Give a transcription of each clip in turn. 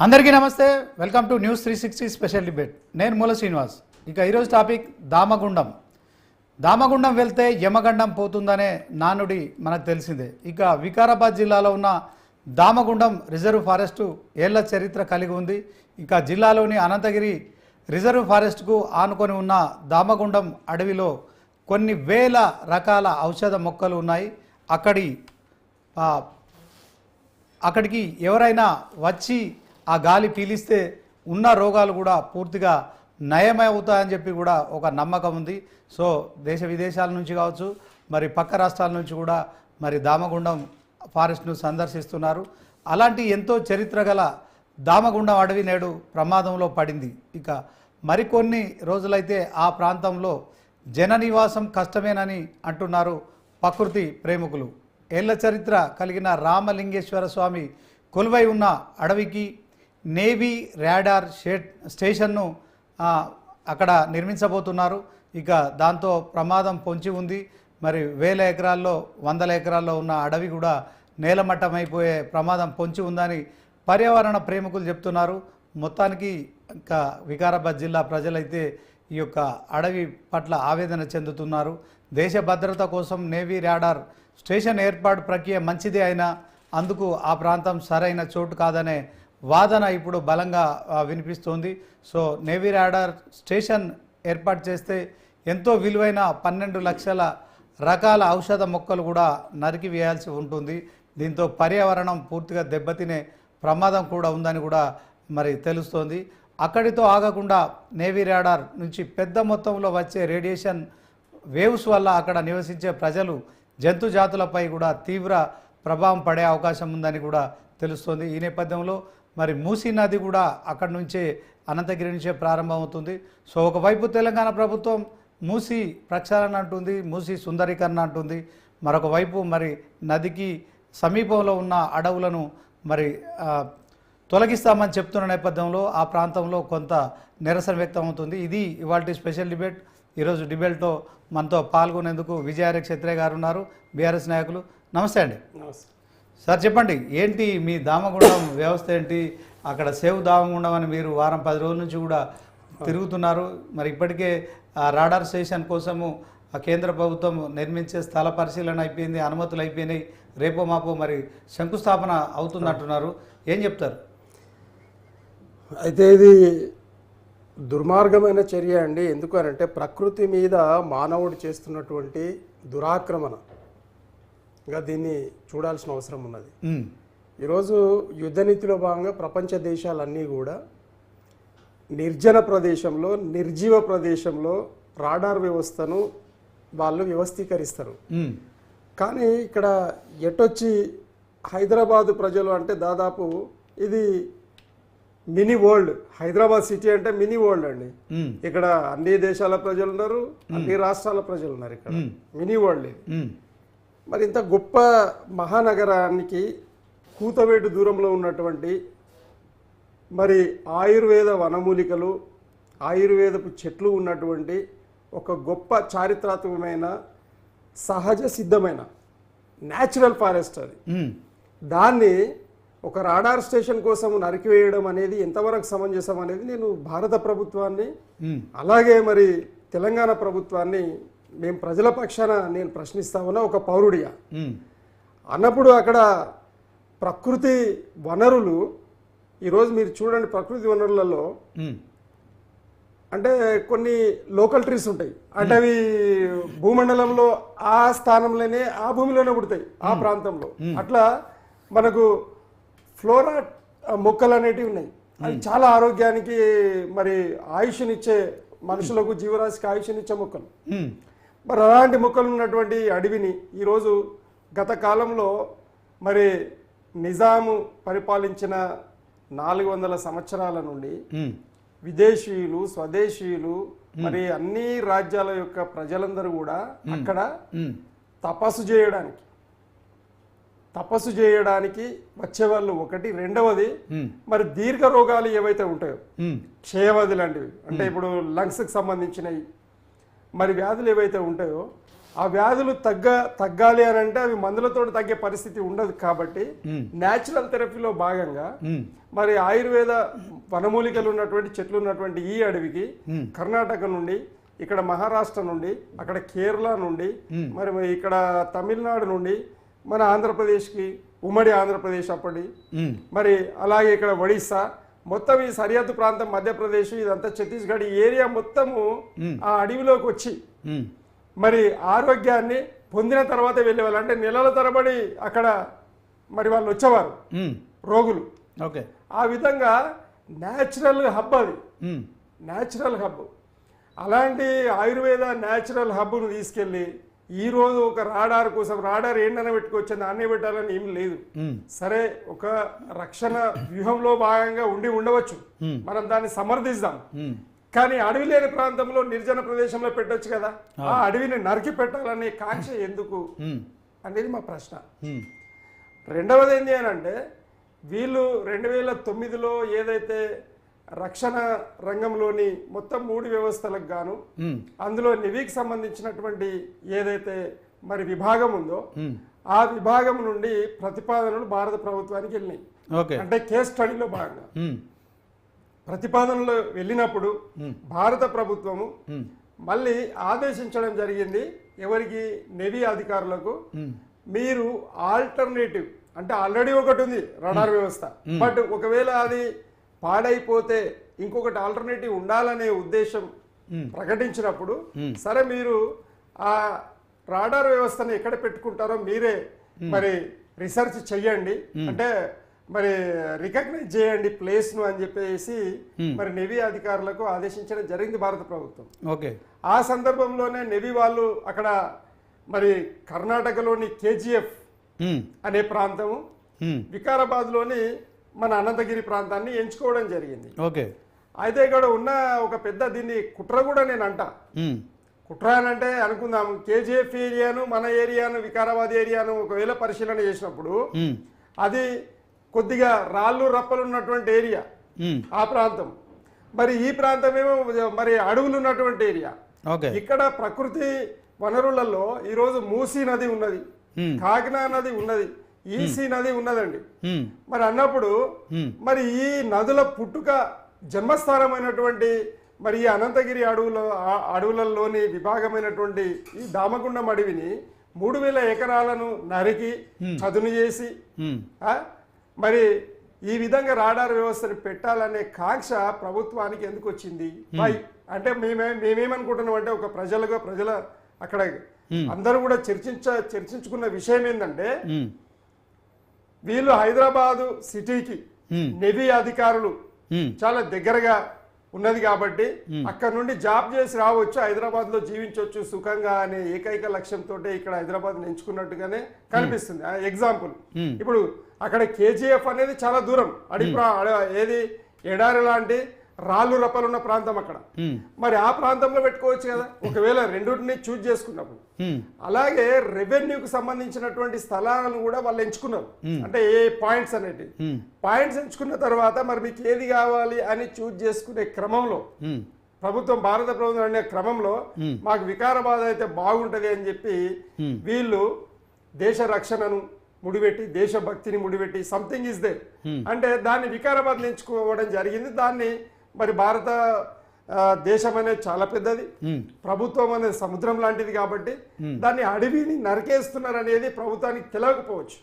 అందరికీ నమస్తే. Welcome to news 360 special debate. నేను మూల శ్రీనివాస్. ఇక ఈరోజు టాపిక్ దామగుండం. దామగుండం వెళ్తే యమగండం పోతుందనే నానుడి మనకు తెలిసిందే. ఇక వికారాబాద్ జిల్లాలో ఉన్న దామగుండం రిజర్వ్ ఫారెస్టు ఏళ్ల చరిత్ర కలిగి ఉంది. ఇక జిల్లాలోని అనంతగిరి రిజర్వ్ ఫారెస్ట్కు ఆనుకొని ఉన్న దామగుండం అడవిలో కొన్ని వేల రకాల ఔషధ మొక్కలు ఉన్నాయి. అక్కడికి ఎవరైనా వచ్చి ఆ గాలి పీలిస్తే ఉన్న రోగాలు కూడా పూర్తిగా నయమవుతాయని చెప్పి కూడా ఒక నమ్మకం ఉంది. సో దేశ విదేశాల నుంచి కావచ్చు, మరి పక్క రాష్ట్రాల నుంచి కూడా మరి దామగుండం ఫారెస్ట్ను సందర్శిస్తున్నారు. అలాంటి ఎంతో చరిత్ర గల దామగుండం అడవి నేడు ప్రమాదంలో పడింది. ఇక మరికొన్ని రోజులైతే ఆ ప్రాంతంలో జన నివాసం కష్టమేనని అంటున్నారు ప్రకృతి ప్రేమికులు. ఏళ్ల చరిత్ర కలిగిన రామలింగేశ్వర స్వామి కొలువై ఉన్న అడవికి నేవీ రాడార్ స్టేషన్ను అక్కడ నిర్మించబోతున్నారు. ఇక దాంతో ప్రమాదం పొంచి ఉంది. మరి వేల ఎకరాల్లో వందల ఎకరాల్లో ఉన్న అడవి కూడా నేలమట్టమైపోయే ప్రమాదం పొంచి ఉందని పర్యావరణ ప్రేమికులు చెప్తున్నారు. మొత్తానికి ఇంకా వికారాబాద్ జిల్లా ప్రజలైతే ఈ యొక్క అడవి పట్ల ఆవేదన చెందుతున్నారు. దేశ భద్రత కోసం నేవీ రాడార్ స్టేషన్ ఏర్పాటు ప్రక్రియ మంచిదే అయినా అందుకు ఆ ప్రాంతం సరైన చోటు కాదనే వాదన ఇప్పుడు బలంగా వినిపిస్తోంది. సో నేవీ రాడార్ స్టేషన్ ఏర్పాటు చేస్తే ఎంతో విలువైన 12 లక్షల రకాల ఔషధ మొక్కలు కూడా నరికి వేయాల్సి ఉంటుంది. దీంతో పర్యావరణం పూర్తిగా దెబ్బతినే ప్రమాదం కూడా ఉందని కూడా మరి తెలుస్తోంది. అక్కడితో ఆగకుండా నేవీ రాడార్ నుంచి పెద్ద మొత్తంలో వచ్చే రేడియేషన్ వేవ్స్ వల్ల అక్కడ నివసించే ప్రజలు జంతు జాతులపై కూడా తీవ్ర ప్రభావం పడే అవకాశం ఉందని కూడా తెలుస్తోంది. ఈ నేపథ్యంలో మరి మూసీ నది కూడా అక్కడి నుంచే అనంతగిరి నుంచే ప్రారంభమవుతుంది. సో ఒకవైపు తెలంగాణ ప్రభుత్వం మూసీ ప్రక్షాళన అంటుంది, మూసీ సుందరీకరణ అంటుంది. మరొక వైపు మరి నదికి సమీపంలో ఉన్న అడవులను మరి తొలగిస్తామని చెప్తున్న నేపథ్యంలో ఆ ప్రాంతంలో కొంత నిరసన వ్యక్తం అవుతుంది. ఇది ఇవాళ స్పెషల్ డిబేట్. ఈరోజు డిబేట్తో మనతో పాల్గొనేందుకు విజయారెడ్డి క్షత్రియ గారు ఉన్నారు, బీఆర్ఎస్ నాయకులు. నమస్తే అండి. నమస్తే సార్. చెప్పండి, ఏంటి మీ దామగుండం వ్యవస్థ ఏంటి? అక్కడ సేవ్ దామగుండం అని మీరు వారం 10 రోజుల నుంచి కూడా తిరుగుతున్నారు. మరి ఇప్పటికే రాడార్ స్టేషన్ కోసము కేంద్ర ప్రభుత్వం నిర్మించే స్థల పరిశీలన అయిపోయింది, అనుమతులు అయిపోయినాయి. రేపో మాపో మరి శంకుస్థాపన అవుతుందంటున్నారు. ఏం చెప్తారు? అయితే ఇది దుర్మార్గమైన చర్య అండి. ఎందుకనంటే ప్రకృతి మీద మానవుడు చేస్తున్నటువంటి దురాక్రమణగా దీన్ని చూడాల్సిన అవసరం ఉన్నది. ఈరోజు యుద్ధనీతిలో భాగంగా ప్రపంచ దేశాలన్నీ కూడా నిర్జన ప్రదేశంలో, నిర్జీవ ప్రదేశంలో రాడార్ వ్యవస్థను వాళ్ళు వ్యవస్థీకరిస్తారు. కానీ ఇక్కడ ఎటొచ్చి హైదరాబాదు ప్రజలు అంటే దాదాపు ఇది మినీ వరల్డ్. హైదరాబాద్ సిటీ అంటే మినీ వరల్డ్ అండి. ఇక్కడ అన్ని దేశాల ప్రజలు ఉన్నారు, అన్ని రాష్ట్రాల ప్రజలు ఉన్నారు. ఇక్కడ మినీ వరల్డ్ ఇది. మరి ఇంత గొప్ప మహానగరానికి కూతవేటు దూరంలో ఉన్నటువంటి మరి ఆయుర్వేద వనమూలికలు, ఆయుర్వేదపు చెట్లు ఉన్నటువంటి ఒక గొప్ప చారిత్రాత్మకమైన సహజ సిద్ధమైన న్యాచురల్ ఫారెస్ట్ అది. దాన్ని ఒక రాడార్ స్టేషన్ కోసం నరికివేయడం అనేది ఎంతవరకు సమంజసం అనేది నేను భారత ప్రభుత్వాన్ని అలాగే మరి తెలంగాణ ప్రభుత్వాన్ని మేము ప్రజల పక్షాన నేను ప్రశ్నిస్తా ఉన్నా ఒక పౌరుడిగా. అన్నప్పుడు అక్కడ ప్రకృతి వనరులు ఈరోజు మీరు చూడండి, ప్రకృతి వనరులలో అంటే కొన్ని లోకల్ ట్రీస్ ఉంటాయి. అంటే అవి భూమండలంలో ఆ స్థానంలోనే ఆ భూమిలోనే పుడతాయి ఆ ప్రాంతంలో. అట్లా మనకు ఫ్లోరా మొక్కలు అనేటివి ఉన్నాయి. అవి చాలా ఆరోగ్యానికి మరి ఆయుష్నిచ్చే, మనుషులకు జీవరాశికి ఆయుష్నిచ్చే మొక్కలు. మరి అలాంటి మొక్కలు ఉన్నటువంటి అడవిని ఈరోజు గత కాలంలో మరి నిజాము పరిపాలించిన 400 సంవత్సరాల నుండి విదేశీయులు, స్వదేశీయులు, మరి అన్ని రాజ్యాల యొక్క ప్రజలందరూ కూడా అక్కడ తపస్సు చేయడానికి వచ్చేవాళ్ళు. ఒకటి. రెండవది మరి దీర్ఘ రోగాలు ఏవైతే ఉంటాయో, క్షయవ్యాధి లాంటివి, అంటే ఇప్పుడు లంగ్స్కి సంబంధించినవి మరి వ్యాధులు ఏవైతే ఉంటాయో ఆ వ్యాధులు తగ్గాలి అని అంటే అవి మందులతో తగ్గే పరిస్థితి ఉండదు కాబట్టి న్యాచురల్ థెరపీలో భాగంగా మరి ఆయుర్వేద వనమూలికలు ఉన్నటువంటి చెట్లు ఉన్నటువంటి ఈ అడవికి కర్ణాటక నుండి, ఇక్కడ మహారాష్ట్ర నుండి, అక్కడ కేరళ నుండి, మరి ఇక్కడ తమిళనాడు నుండి, మన ఆంధ్రప్రదేశ్కి, ఉమ్మడి ఆంధ్రప్రదేశ్ అప్పటి, మరి అలాగే ఇక్కడ ఒడిస్సా, మొత్తం ఈ సరిహద్దు ప్రాంతం మధ్యప్రదేశ్, ఇదంతా ఛత్తీస్గఢ్ ఈ ఏరియా మొత్తము ఆ అడవిలోకి వచ్చి మరి ఆరోగ్యాన్ని పొందిన తర్వాత వెళ్ళేవాళ్ళు. అంటే నెలల తరబడి అక్కడ మరి వాళ్ళు వచ్చేవారు రోగులు. ఓకే, ఆ విధంగా న్యాచురల్ హబ్ అది, న్యాచురల్ హబ్. అలాంటి ఆయుర్వేద న్యాచురల్ హబ్ను తీసుకెళ్ళి ఈరోజు ఒక రాడార్ కోసం, రాడార్ ఏంటనే పెట్టుకొచ్చింది, అన్నే పెట్టాలని ఏం లేదు. సరే, ఒక రక్షణ వ్యూహంలో భాగంగా ఉండవచ్చు, మనం దాన్ని సమర్థిస్తాం. కానీ అడవి లేని ప్రాంతంలో, నిర్జన ప్రదేశంలో పెట్టొచ్చు కదా. ఆ అడవిని నరికి పెట్టాలనే కాంక్ష ఎందుకు అనేది మా ప్రశ్న. రెండవది ఏంటి అని అంటే, వీళ్ళు 2009లో ఏదైతే రక్షణ రంగంలోని మొత్తం 3 వ్యవస్థలకు గాను అందులో నివికి సంబంధించినటువంటి ఏదైతే మరి విభాగం ఉందో ఆ విభాగం నుండి ప్రతిపాదనలు భారత ప్రభుత్వానికి వెళ్ళినాయి. అంటే కేస్ స్టడీలో భాగంగా ప్రతిపాదనలు వెళ్ళినప్పుడు భారత ప్రభుత్వము మళ్ళీ ఆదేశించడం జరిగింది ఎవరికి, నేవీ అధికారులకు, మీరు ఆల్టర్నేటివ్, అంటే ఆల్రెడీ ఒకటి ఉంది రడార్ వ్యవస్థ, బట్ ఒకవేళ అది పాడైపోతే ఇంకొకటి ఆల్టర్నేటివ్ ఉండాలనే ఉద్దేశం ప్రకటించినప్పుడు, సరే మీరు ఆ రాడార్ వ్యవస్థను ఎక్కడ పెట్టుకుంటారో మీరే మరి రీసెర్చ్ చెయ్యండి, అంటే మరి రికగ్నైజ్ చేయండి ప్లేస్ను అని చెప్పేసి మరి నేవీ అధికారులకు ఆదేశించడం జరిగింది భారత ప్రభుత్వం. ఓకే, ఆ సందర్భంలోనే నేవీ వాళ్ళు అక్కడ మరి కర్ణాటకలోని కేజీఎఫ్ అనే ప్రాంతము, వికారాబాద్లోని మన అనంతగిరి ప్రాంతాన్ని ఎంచుకోవడం జరిగింది. ఓకే, అయితే ఇక్కడ ఉన్న ఒక పెద్ద దీన్ని కుట్ర కూడా నేను అంట. కుట్ర అని అంటే అనుకుందాం, కేజీఎఫ్ ఏరియాను, మన ఏరియాను, వికారాబాద్ ఏరియాను ఒకవేళ పరిశీలన చేసినప్పుడు అది కొద్దిగా రాళ్ళు రప్పలు ఉన్నటువంటి ఏరియా ఆ ప్రాంతం. మరి ఈ ప్రాంతం ఏమో మరి అడవులు ఉన్నటువంటి ఏరియా. ఇక్కడ ప్రకృతి వనరులలో ఈరోజు మూసీ నది ఉన్నది, కాకినా నది ఉన్నది, ఈసీ నది ఉన్నదండి. మరి అన్నప్పుడు మరి ఈ నదుల పుట్టుక జన్మస్థానమైనటువంటి మరి ఈ అనంతగిరి అడవులలోని విభాగమైనటువంటి ఈ దామగుండం అడవిని 3000 ఎకరాలను నరికి చదును చేసి మరి ఈ విధంగా రాడార్ వ్యవస్థను పెట్టాలనే కాంక్ష ప్రభుత్వానికి ఎందుకు వచ్చింది? అంటే మేమేమనుకుంటున్నాం అంటే, ఒక ప్రజల అక్కడ అందరూ కూడా చర్చించుకున్న విషయం ఏంటంటే, వీళ్ళు హైదరాబాదు సిటీకి నేవీ అధికారులు చాలా దగ్గరగా ఉన్నది కాబట్టి అక్కడ నుండి జాబ్ చేసి రావచ్చు, హైదరాబాద్ లో జీవించవచ్చు సుఖంగా అనే ఏకైక లక్ష్యంతో ఇక్కడ హైదరాబాద్ ఎంచుకున్నట్టుగానే కనిపిస్తుంది. ఎగ్జాంపుల్, ఇప్పుడు అక్కడ కేజీఎఫ్ అనేది చాలా దూరం, ఏది ఎడారి లాంటి రాళ్ళు రప్పలున్న ప్రాంతం అక్కడ. మరి ఆ ప్రాంతంలో పెట్టుకోవచ్చు కదా ఒకవేళ రెండింటిని చూజ్ చేసుకున్నప్పుడు. అలాగే రెవెన్యూకి సంబంధించినటువంటి స్థలాలను కూడా వాళ్ళు ఎంచుకున్నారు, అంటే ఏ పాయింట్స్ అనేవి పాయింట్స్ ఎంచుకున్న తర్వాత మరి మీకు ఏది కావాలి అని చూజ్ చేసుకునే క్రమంలో ప్రభుత్వం, భారత ప్రభుత్వం అనే క్రమంలో మాకు వికారాబాద్ అయితే బాగుంటది అని చెప్పి వీళ్ళు దేశ రక్షణను ముడిపెట్టి, దేశభక్తిని ముడిపెట్టి, సంథింగ్ ఇస్ దే అంటే దాన్ని వికారాబాద్ ఎంచుకోవడం జరిగింది. దాన్ని మరి భారత దేశం అనేది చాలా పెద్దది, ప్రభుత్వం అనేది సముద్రం లాంటిది కాబట్టి దాన్ని అడవిని నరికేస్తున్నారు అనేది ప్రభుత్వానికి తెలియకపోవచ్చు.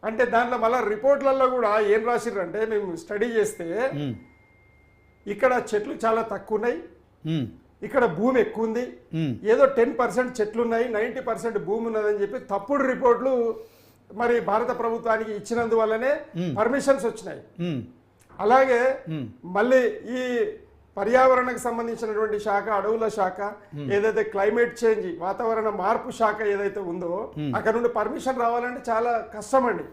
అంటే దాంట్లో మళ్ళీ రిపోర్ట్లలో కూడా ఏం రాసిర్రంటే, మేము స్టడీ చేస్తే ఇక్కడ చెట్లు చాలా తక్కువ ఉన్నాయి, ఇక్కడ భూమి ఎక్కువ ఉంది, ఏదో 10% చెట్లు ఉన్నాయి, 90% భూమి ఉన్నదని చెప్పి తప్పుడు రిపోర్ట్లు మరి భారత ప్రభుత్వానికి ఇచ్చినందువల్లనే పర్మిషన్స్ వచ్చినాయి. అలాగే మళ్ళీ ఈ పర్యావరణకు సంబంధించినటువంటి శాఖ, అడవుల శాఖ, ఏదైతే క్లైమేట్ చేంజ్, వాతావరణ మార్పు శాఖ ఏదైతే ఉందో అక్కడ నుండి పర్మిషన్ రావాలంటే చాలా కష్టం అండి.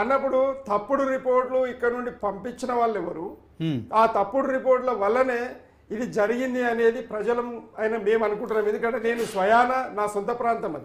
అన్నప్పుడు తప్పుడు రిపోర్ట్లు ఇక్కడ నుండి పంపించిన వాళ్ళు ఎవరు, ఆ తప్పుడు రిపోర్ట్ల వల్లనే ఇది జరిగింది అనేది ప్రజలం అయినా మేము అనుకుంటున్నాం. ఎందుకంటే నేను స్వయాన నా సొంత ప్రాంతం అది.